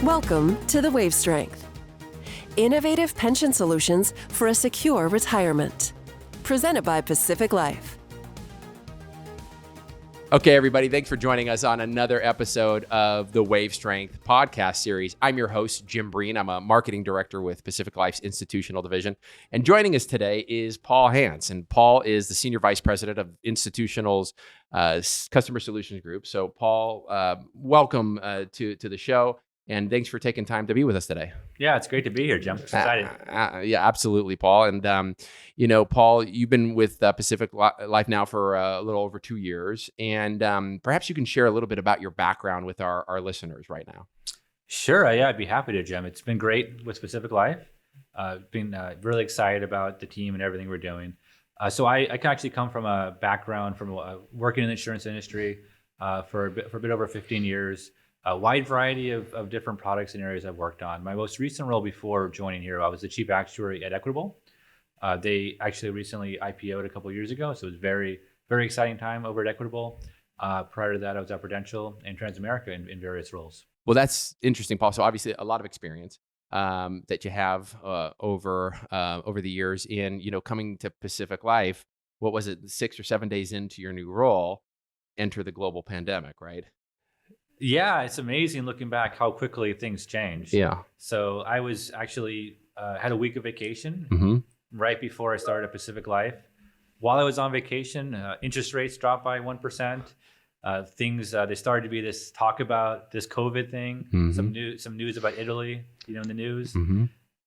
Welcome to the Wave Strength. Innovative pension solutions for a secure retirement. Presented by Pacific Life. Okay, everybody, thanks for joining us on another episode of the Wave Strength podcast series. I'm your host, Jim Breen. I'm a marketing director with Pacific Life's institutional division. And joining us today is Paul Hance. And Paul is the senior vice president of Institutional's customer solutions group. So Paul, welcome to the show. And thanks for taking time to be with us today. Yeah, it's great to be here, Jim. Excited. Yeah, absolutely, Paul. And, Paul, you've been with Pacific Life now for a little over 2 years. And perhaps you can share a little bit about your background with our listeners right now. Sure. Yeah, I'd be happy to, Jim. It's been great with Pacific Life. Been really excited about the team and everything we're doing. So I can actually come from a background from working in the insurance industry for a bit over 15 years. A wide variety of different products and areas I've worked on. My most recent role before joining here, I was the chief actuary at Equitable. They actually recently IPO'd a couple of years ago, so it was very, very exciting time over at Equitable. Prior to that, I was at Prudential and Transamerica in various roles. Well, that's interesting, Paul. So obviously a lot of experience that you have over the years in, coming to Pacific Life. What was it, 6 or 7 days into your new role, enter the global pandemic, right? Yeah, it's amazing looking back how quickly things change. Yeah. So I was actually had a week of vacation right before I started at Pacific Life. While I was on vacation, interest rates dropped by 1%. They started to be this talk about this COVID thing. Some news about Italy, in the news,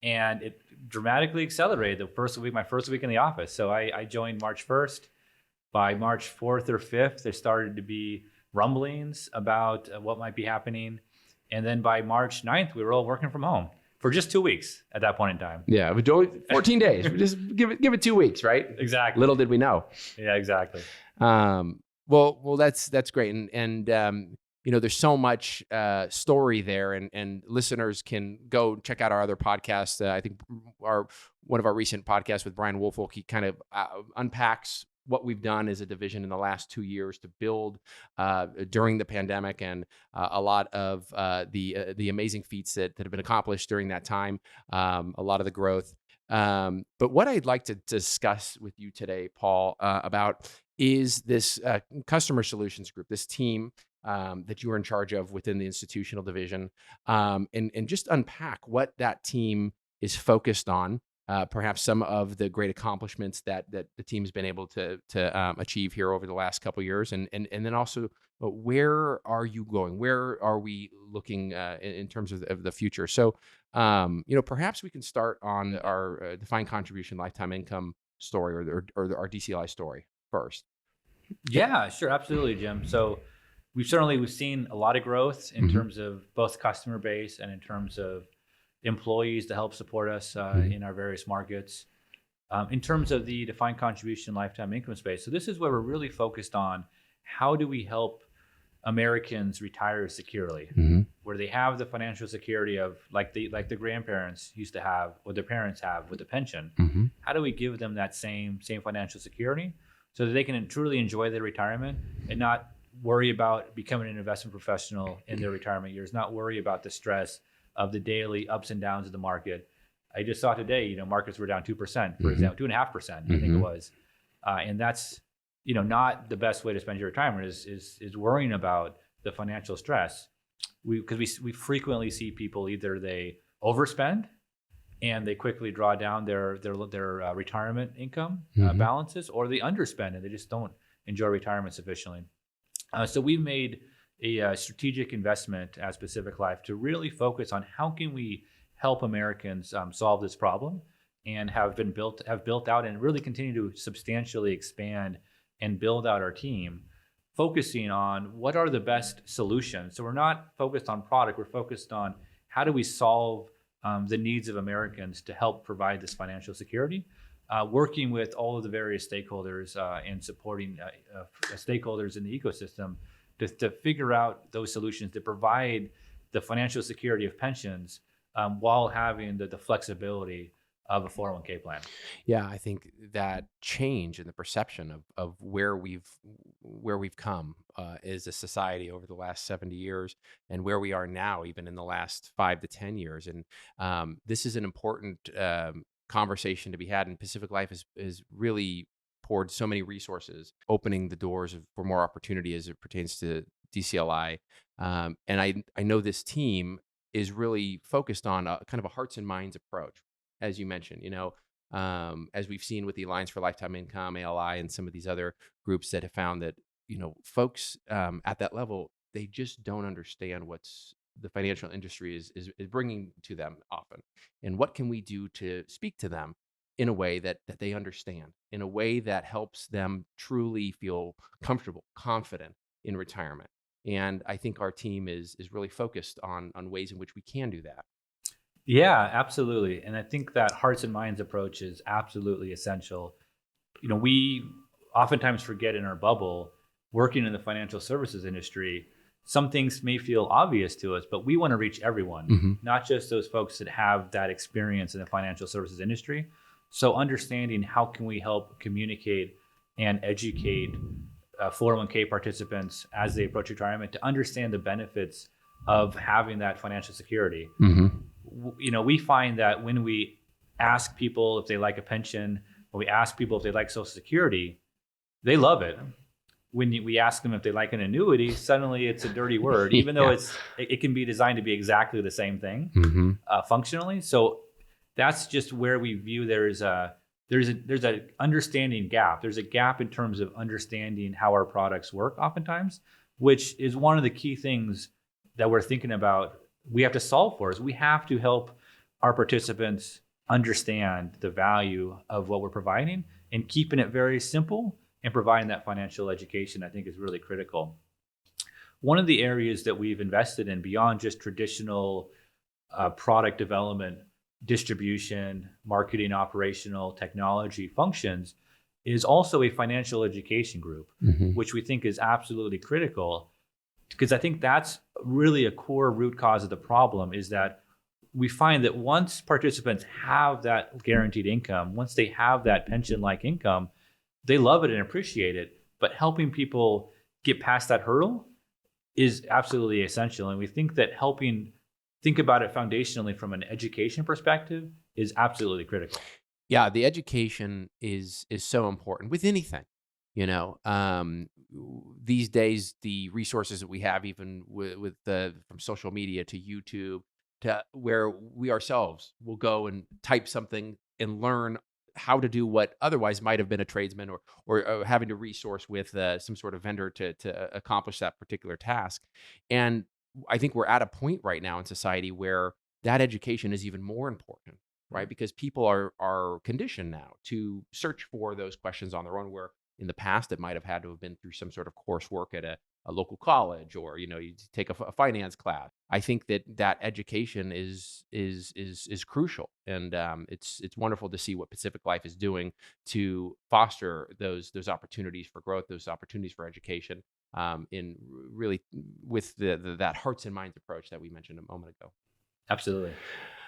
and it dramatically accelerated my first week in the office. So I joined March 1st. By March 4th or 5th, there started to be rumblings about what might be happening. And then by March 9th, we were all working from home for just 2 weeks at that point in time. Yeah, we do 14 days. We just give it 2 weeks, right? Exactly. Little did we know. Yeah, exactly. Well, that's great. And there's so much story there, and listeners can go check out our other podcasts. I think one of our recent podcasts with Brian Woolfolk, he kind of unpacks what we've done as a division in the last 2 years to build during the pandemic, and a lot of the amazing feats that have been accomplished during that time, a lot of the growth. But what I'd like to discuss with you today, Paul, about is this customer solutions group, this team that you are in charge of within the institutional division, and just unpack what that team is focused on. Perhaps some of the great accomplishments that the team's been able to achieve here over the last couple of years, and then also where are you going? Where are we looking in terms of the future? So, perhaps we can start on our defined contribution lifetime income story, or our DCLI story first. Yeah, sure, absolutely, Jim. So we've seen a lot of growth in terms of both customer base and in terms of employees to help support us in our various markets. In terms of the defined contribution lifetime income space, so this is where we're really focused on how do we help Americans retire securely, where they have the financial security of like the grandparents used to have, or their parents have with the pension. How do we give them that same financial security so that they can truly enjoy their retirement and not worry about becoming an investment professional in their retirement years, not worry about the stress of the daily ups and downs of the market. I just saw today, markets were down 2%, for example, 2.5%, I think it was. And that's, not the best way to spend your retirement is worrying about the financial stress. Because we frequently see people, either they overspend and they quickly draw down their retirement income balances, or they underspend and they just don't enjoy retirement sufficiently. So we've made a strategic investment as Pacific Life to really focus on how can we help Americans solve this problem, and have built out and really continue to substantially expand and build out our team, focusing on what are the best solutions. So we're not focused on product, we're focused on how do we solve the needs of Americans to help provide this financial security, working with all of the various stakeholders and supporting stakeholders in the ecosystem to figure out those solutions to provide the financial security of pensions while having the flexibility of a 401k plan. Yeah, I think that change in the perception of where we've come as a society over the last 70 years and where we are now, even in the last 5 to 10 years. And this is an important conversation to be had. And Pacific Life is really poured so many resources, opening the doors for more opportunity as it pertains to DCLI. And I know this team is really focused on a kind of a hearts and minds approach, as you mentioned, as we've seen with the Alliance for Lifetime Income, ALI, and some of these other groups that have found that, folks at that level, they just don't understand what's the financial industry is bringing to them often. And what can we do to speak to them in a way that they understand, in a way that helps them truly feel comfortable, confident in retirement. And I think our team is really focused on ways in which we can do that. Yeah, absolutely. And I think that hearts and minds approach is absolutely essential. We oftentimes forget in our bubble, working in the financial services industry, some things may feel obvious to us, but we want to reach everyone, not just those folks that have that experience in the financial services industry. So understanding how can we help communicate and educate 401k participants as they approach retirement to understand the benefits of having that financial security. We find that when we ask people if they like a pension, or we ask people if they like Social Security, they love it. When we ask them if they like an annuity, suddenly it's a dirty word, even though it can be designed to be exactly the same thing functionally. So that's just where we view there's a understanding gap. There's a gap in terms of understanding how our products work oftentimes, which is one of the key things that we're thinking about we have to solve for. Is we have to help our participants understand the value of what we're providing, and keeping it very simple and providing that financial education, I think, is really critical. One of the areas that we've invested in beyond just traditional product development, distribution, marketing, operational, technology functions is also a financial education group, which we think is absolutely critical, because I think that's really a core root cause of the problem, is that we find that once participants have that guaranteed income, once they have that pension-like income, they love it and appreciate it. But helping people get past that hurdle is absolutely essential. And we think that helping think about it foundationally from an education perspective is absolutely critical. Yeah, the education is so important with anything. These days, the resources that we have, even with from social media to YouTube, to where we ourselves will go and type something and learn how to do what otherwise might have been a tradesman or having to resource with some sort of vendor to accomplish that particular task. And I think we're at a point right now in society where that education is even more important, right? Because people are conditioned now to search for those questions on their own, where in the past it might have had to have been through some sort of coursework at a local college, or you take a finance class. I think that education is crucial, and it's wonderful to see what Pacific Life is doing to foster those opportunities for growth, those opportunities for education, in really with that hearts and minds approach that we mentioned a moment ago. Absolutely.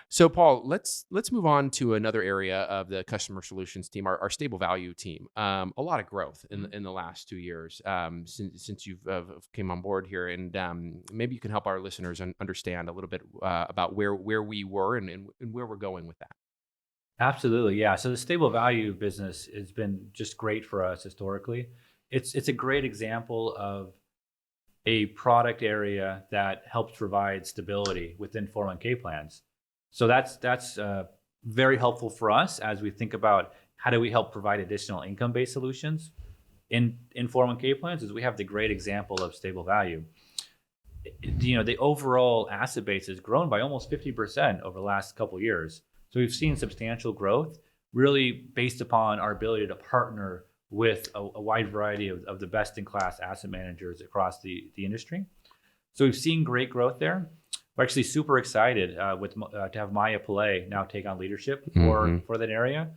So, Paul, let's move on to another area of the customer solutions team, our stable value team. A lot of growth in the last 2 years since you've came on board here, and maybe you can help our listeners understand a little bit about where we were and where we're going with that. Absolutely, yeah. So the stable value business has been just great for us historically. It's a great example of a product area that helps provide stability within 401k plans. So that's very helpful for us as we think about how do we help provide additional income-based solutions in 401k plans, is we have the great example of stable value. The overall asset base has grown by almost 50% over the last couple of years. So we've seen substantial growth, really based upon our ability to partner with a wide variety of the best-in-class asset managers across the industry. So we've seen great growth there. We're actually super excited to have Maya Pillay now take on leadership for that area.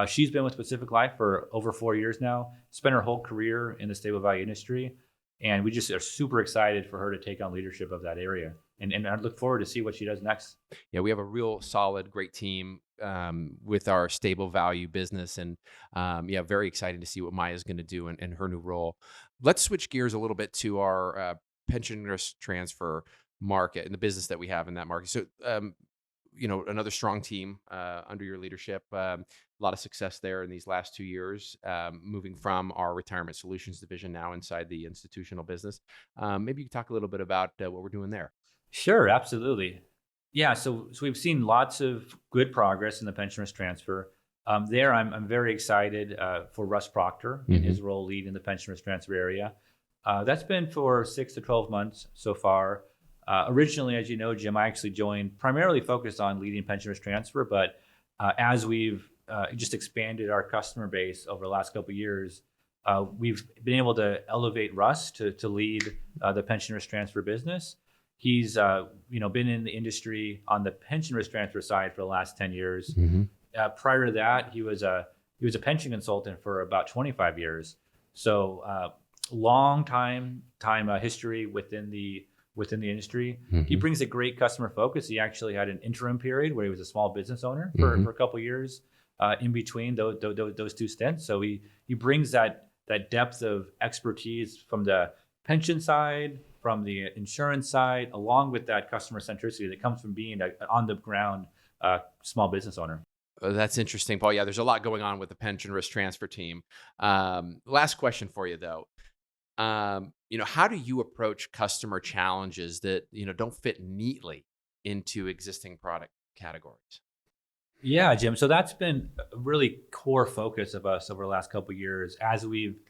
She's been with Pacific Life for over 4 years now, spent her whole career in the stable value industry, and we just are super excited for her to take on leadership of that area. And I look forward to see what she does next. Yeah, we have a real solid, great team with our stable value business. And yeah, very excited to see what Maya's going to do in her new role. Let's switch gears a little bit to our pension risk transfer market and the business that we have in that market. So, another strong team under your leadership. A lot of success there in these last 2 years, moving from our retirement solutions division now inside the institutional business. Maybe you could talk a little bit about what we're doing there. Sure, absolutely. Yeah, so we've seen lots of good progress in the pension risk transfer. There, I'm very excited for Russ Proctor in his role leading the pension risk transfer area. That's been for 6 to 12 months so far. Originally, as you know, Jim, I actually joined primarily focused on leading pension risk transfer, but as we've just expanded our customer base over the last couple of years, we've been able to elevate Russ to lead the pension risk transfer business. He's been in the industry on the pension risk transfer side for the last 10 years. Prior to that, he was a pension consultant for about 25 years. So long time history within the industry. He brings a great customer focus. He actually had an interim period where he was a small business owner for a couple of years in between those two stints. So he brings that depth of expertise from the pension side, from the insurance side, along with that customer centricity that comes from being an on the ground small business owner. That's interesting, Paul. Yeah, there's a lot going on with the pension risk transfer team. Last question for you, though. How do you approach customer challenges that, don't fit neatly into existing product categories? Yeah, Jim. So that's been a really core focus of us over the last couple of years as we've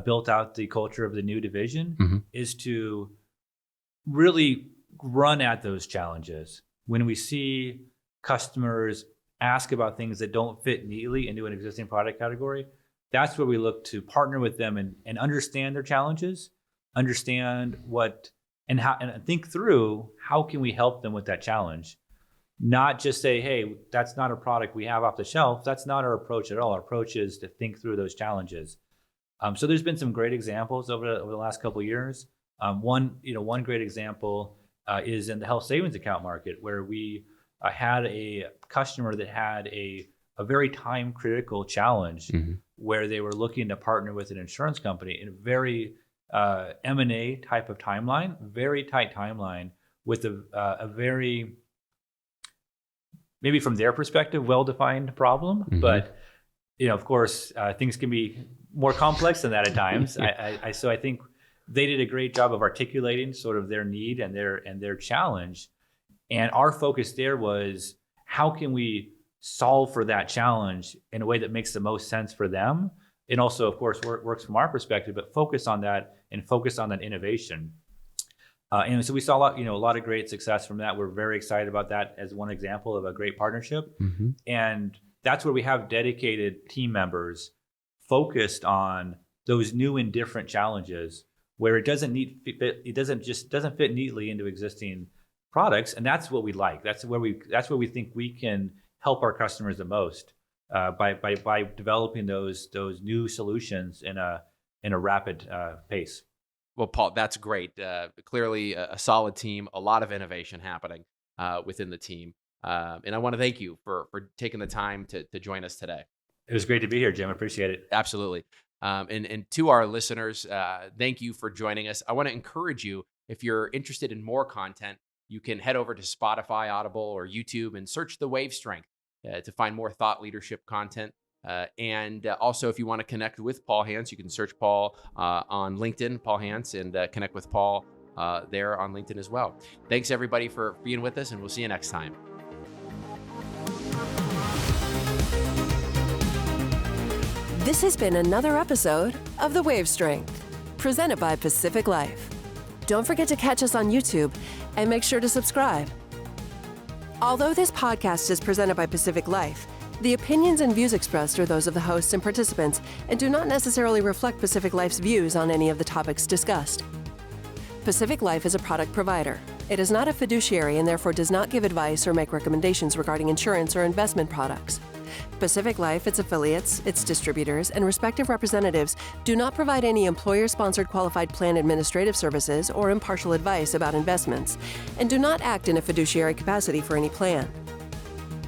built out the culture of the new division, is to really run at those challenges. When we see customers ask about things that don't fit neatly into an existing product category, that's where we look to partner with them and understand their challenges, understand what and how, and think through how can we help them with that challenge. Not just say, hey, that's not a product we have off the shelf. That's not our approach at all. Our approach is to think through those challenges. So there's been some great examples over the last couple of years. One great example is in the health savings account market, where we had a customer that had a very time critical challenge where they were looking to partner with an insurance company in a very M&A type of timeline, very tight timeline with a very, maybe from their perspective, well-defined problem. But, of course, things can be more complex than that at times. So I think they did a great job of articulating sort of their need and their challenge. And our focus there was, how can we solve for that challenge in a way that makes the most sense for them? And also, of course, works from our perspective, but focus on that and focus on that innovation. And so we saw a lot of great success from that. We're very excited about that as one example of a great partnership. And that's where we have dedicated team members focused on those new and different challenges where it doesn't fit neatly into existing products. And that's what we like. That's where we think we can help our customers the most by developing those new solutions in a rapid pace. Well, Paul, that's great. Clearly a solid team, a lot of innovation happening within the team. And I want to thank you for taking the time to join us today. It was great to be here, Jim. I appreciate it. Absolutely. And to our listeners, thank you for joining us. I want to encourage you, if you're interested in more content, you can head over to Spotify, Audible, or YouTube and search The Wave Strength to find more thought leadership content. And also, if you want to connect with Paul Hance, you can search Paul on LinkedIn, Paul Hance, and connect with Paul there on LinkedIn as well. Thanks, everybody, for being with us, and we'll see you next time. This has been another episode of The Wave Strength, presented by Pacific Life. Don't forget to catch us on YouTube and make sure to subscribe. Although this podcast is presented by Pacific Life, the opinions and views expressed are those of the hosts and participants and do not necessarily reflect Pacific Life's views on any of the topics discussed. Pacific Life is a product provider. It is not a fiduciary and therefore does not give advice or make recommendations regarding insurance or investment products. Pacific Life, its affiliates, its distributors, and respective representatives do not provide any employer-sponsored qualified plan administrative services or impartial advice about investments, and do not act in a fiduciary capacity for any plan.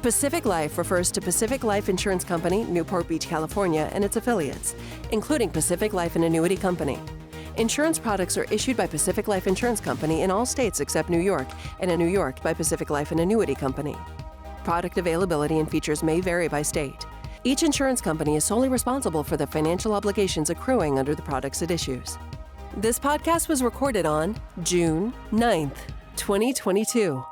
Pacific Life refers to Pacific Life Insurance Company, Newport Beach, California, and its affiliates, including Pacific Life and Annuity Company. Insurance products are issued by Pacific Life Insurance Company in all states except New York, and in New York by Pacific Life and Annuity Company. Product availability and features may vary by state. Each insurance company is solely responsible for the financial obligations accruing under the products it issues. This podcast was recorded on June 9th, 2022.